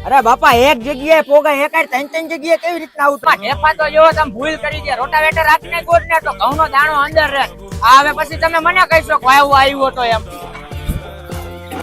અરે બાપા એક જગ્યાએ પોગા એકાય ત્રણ જગ્યાએ કેવી રીતના આવું હેફા તો જો તમે ભૂલ કરી દે રોટાવેટર રાખીને ગોળ ને તો ઘઉંનો દાણો અંદર રહે આ હવે પછી તમે મને કહીશો કે આવ્યો તો એમ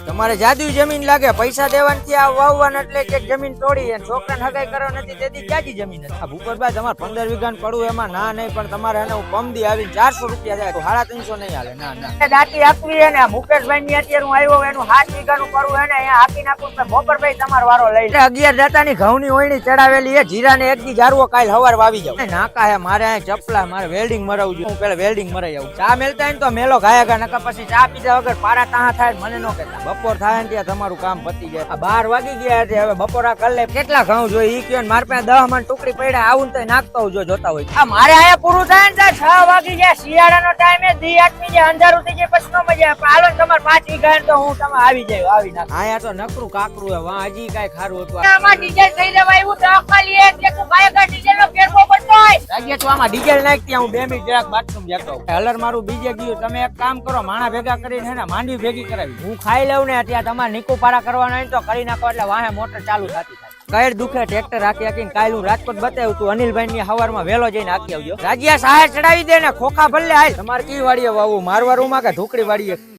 તમારે જાદુ જમીન લાગે પૈસા દેવાથી આ વાવવાના એટલે કે જમીન તોડી અને છોકરાને હગાઈ કરો નથી તેથી ક્યાંથી જમીન હતી આ ભૂપતભાઈ તમારે 15 વીઘાનું પડું એમાં ના નહીં પણ તમારે એને કમદી આવી 400 રૂપિયા જાય તો 350 નહીં હાલે ના ના દાંતી આપવી હે ને મુકેશભાઈ ની અત્યારે હું આવ્યો એનું 7 વીઘાનું પડું હે ને અહીંયા આપી નાખું તો બપોરભાઈ તમારો વારો લઈ 11 દાતાની ઘઉંની ઓયણી ચડાવેલી હે જીરાને એક દી જારવો કાલ હવાર વાવી જાવ નાકા હે મારે અહીંયા ચપલા મારે વેલ્ડિંગ મરાવું છું હું પેલા વેલ્ડિંગ મરાઈ આવું ચા મેલતા ને તો મેલો ગાયા નકા પછી ચા પીધા વગર પારા તાહા થાય મને ન કહેતા બપોર થાય ને ત્યાં તમારું કામ પતી જાય આ 12 વાગી ગયા છે હવે બપોરા કર લે કેટલા ઘઉં જોઈએ ઈ કયો માર પાસે 10 મણ ટુકડી પડ્યા આવું તો નાખતો જો જોતા હોય આ મારે આયા પૂરું થાય ને 6 વાગી ગયા શિયાળાનો ટાઈમ એ દી આટમી જાય અંધારું થઈ જાય પછી નો મજા આવે હાલો તમાર 5 વીઘા તો હું તમે આવી જાય આવી નાખ આયા તો નકરું કાકરું હે વા હજી કાઈ ખારું હતું આમાં ડીઝલ થઈ જવા આવ્યું તો ખાલી એક કે બાયકા ડીઝલ નો ફેરવો પડતો હોય લાગે તો આમાં ડીઝલ નાખ ત્યાં હું 2 મિનિટ જરાક બાથરૂમ જતો હલર મારું બીજે ગયું તમે એક કામ કરો માણા ભેગા કરીને હે ને માંડવી ભેગી કરાવી હું ખાઈ લઉં ને ત્યાં તમારે નીકુ પારા કરવાનો હોય તો કરી નાખો એટલે વાહે મોટર ચાલુ થતી થાય કઈ દુખે ટ્રેક્ટર હાકી હાકીને કાલ હું રાજકોટ બતાવ્યું તું અનિલભાઈ ની હવારમાં વેલો જઈને હાકી આવજો રાજ્યા સહાય ચડાવી દે ને ખોખા ભલે હાલ તમારે કી વાડીએ વાવું મારવાડું માં કે ઢોકળી વાડીએ